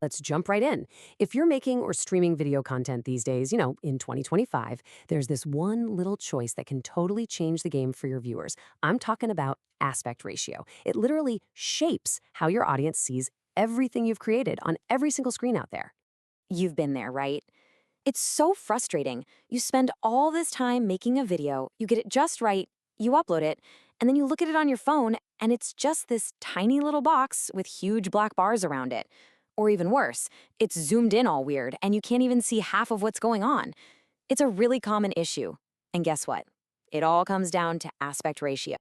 Let's jump right in. If you're making or streaming video content these days, in 2025, there's this one little choice that can totally change the game for your viewers. I'm talking about aspect ratio. It literally shapes how your audience sees everything you've created on every single screen out there. You've been there, right? It's so frustrating. You spend all this time making a video, you get it just right, you upload it, and then you look at it on your phone, and it's just this tiny little box with huge black bars around it. Or even worse, it's zoomed in all weird, and you can't even see half of what's going on. It's a really common issue. And guess what? It all comes down to aspect ratio.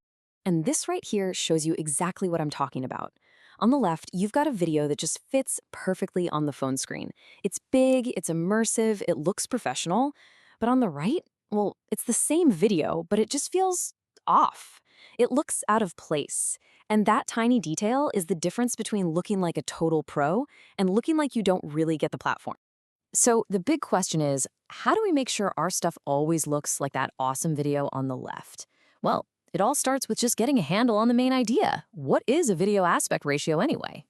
And this right here shows you exactly what I'm talking about. On the left, you've got a video that just fits perfectly on the phone screen. It's big, it's immersive, it looks professional. But on the right, well, it's the same video, but it just feels off. It looks out of place. And that tiny detail is the difference between looking like a total pro and looking like you don't really get the platform. So the big question is, how do we make sure our stuff always looks like that awesome video on the left? Well, it all starts with just getting a handle on the main idea. What is a video aspect ratio anyway?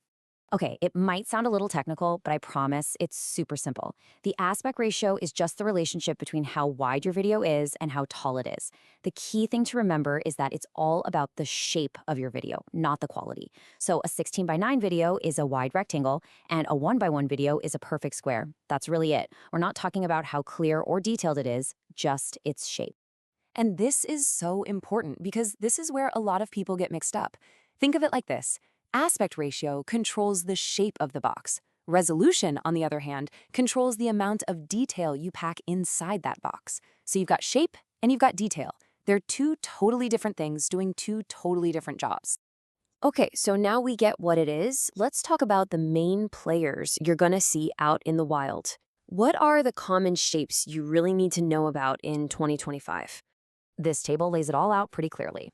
Okay, it might sound a little technical, but I promise it's super simple. The aspect ratio is just the relationship between how wide your video is and how tall it is. The key thing to remember is that it's all about the shape of your video, not the quality. So a 16:9 video is a wide rectangle, and a 1:1 video is a perfect square. That's really it. We're not talking about how clear or detailed it is, just its shape. And this is so important because this is where a lot of people get mixed up. Think of it like this. Aspect ratio controls the shape of the box. Resolution, on the other hand, controls the amount of detail you pack inside that box. So you've got shape and you've got detail. They're two totally different things doing two totally different jobs. Okay, so now we get what it is. Let's talk about the main players you're gonna see out in the wild. What are the common shapes you really need to know about in 2025? This table lays it all out pretty clearly.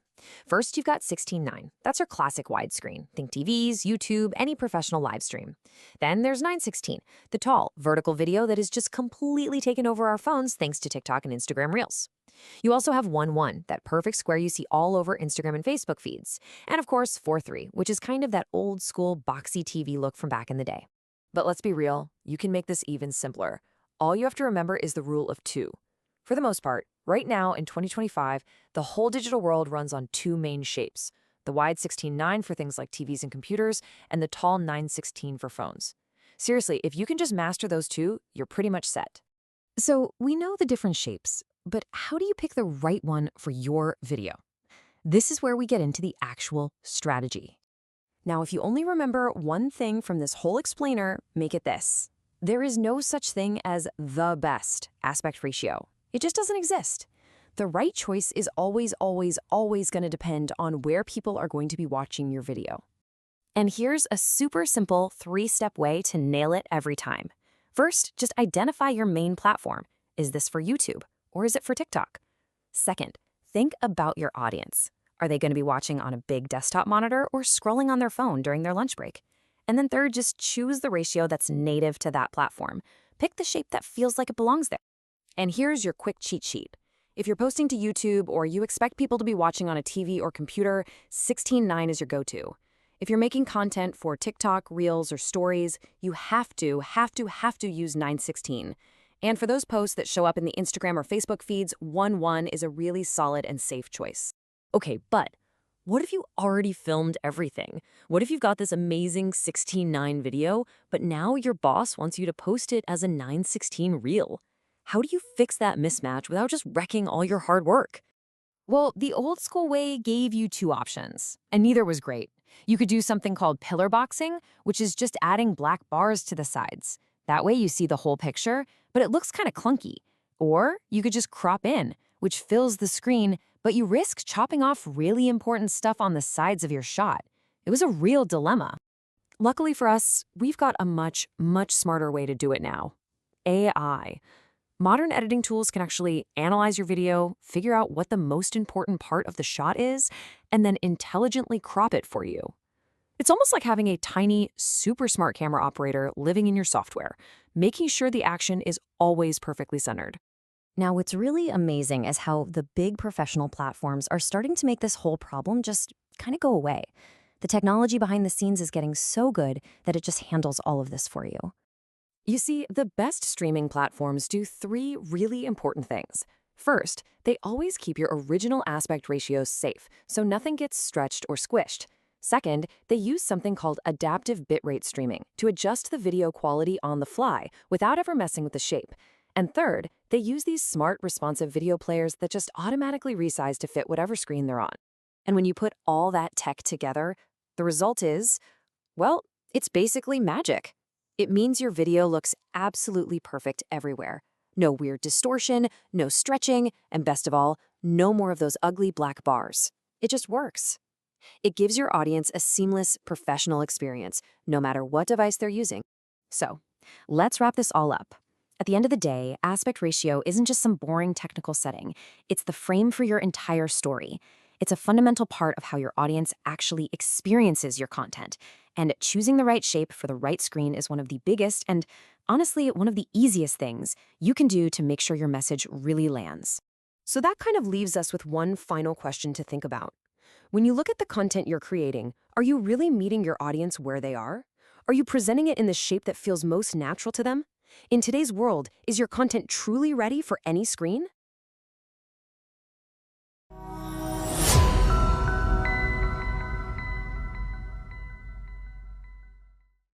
First, you've got 16:9. That's your classic widescreen. Think TVs, YouTube, any professional live stream. Then there's 9:16, the tall, vertical video that is just completely taken over our phones thanks to TikTok and Instagram Reels. You also have 1:1, that perfect square you see all over Instagram and Facebook feeds. And of course, 4:3, which is kind of that old school boxy TV look from back in the day. But let's be real, you can make this even simpler. All you have to remember is the rule of two. For the most part, right now in 2025, the whole digital world runs on two main shapes, the wide 16:9 for things like TVs and computers, and the tall 9:16 for phones. Seriously, if you can just master those two, you're pretty much set. So we know the different shapes, but how do you pick the right one for your video? This is where we get into the actual strategy. Now, if you only remember one thing from this whole explainer, make it this. There is no such thing as the best aspect ratio. It just doesn't exist. The right choice is always, always, always going to depend on where people are going to be watching your video. And here's a super simple 3-step way to nail it every time. First, just identify your main platform. Is this for YouTube or is it for TikTok? Second, think about your audience. Are they going to be watching on a big desktop monitor or scrolling on their phone during their lunch break? And then third, just choose the ratio that's native to that platform. Pick the shape that feels like it belongs there. And here's your quick cheat sheet. If you're posting to YouTube or you expect people to be watching on a TV or computer, 16:9 is your go-to. If you're making content for TikTok, Reels, or Stories, you have to use 9:16. And for those posts that show up in the Instagram or Facebook feeds, 1:1 is a really solid and safe choice. Okay, but what if you already filmed everything? What if you've got this amazing 16:9 video, but now your boss wants you to post it as a 9:16 reel? How do you fix that mismatch without just wrecking all your hard work? Well, the old school way gave you two options, and neither was great. You could do something called pillar boxing, which is just adding black bars to the sides. That way you see the whole picture, but it looks kind of clunky. Or you could just crop in, which fills the screen, but you risk chopping off really important stuff on the sides of your shot. It was a real dilemma. Luckily for us, we've got a much, much smarter way to do it now. AI. Modern editing tools can actually analyze your video, figure out what the most important part of the shot is, and then intelligently crop it for you. It's almost like having a tiny, super smart camera operator living in your software, making sure the action is always perfectly centered. Now, what's really amazing is how the big professional platforms are starting to make this whole problem just kind of go away. The technology behind the scenes is getting so good that it just handles all of this for you. You see, the best streaming platforms do three really important things. First, they always keep your original aspect ratios safe, so nothing gets stretched or squished. Second, they use something called adaptive bitrate streaming to adjust the video quality on the fly without ever messing with the shape. And third, they use these smart, responsive video players that just automatically resize to fit whatever screen they're on. And when you put all that tech together, the result is, well, it's basically magic. It means your video looks absolutely perfect everywhere. No weird distortion, no stretching, and best of all, no more of those ugly black bars. It just works. It gives your audience a seamless, professional experience, no matter what device they're using. So, let's wrap this all up. At the end of the day, aspect ratio isn't just some boring technical setting. It's the frame for your entire story. It's a fundamental part of how your audience actually experiences your content. And choosing the right shape for the right screen is one of the biggest and, honestly, one of the easiest things you can do to make sure your message really lands. So that kind of leaves us with one final question to think about. When you look at the content you're creating, are you really meeting your audience where they are? Are you presenting it in the shape that feels most natural to them? In today's world, is your content truly ready for any screen?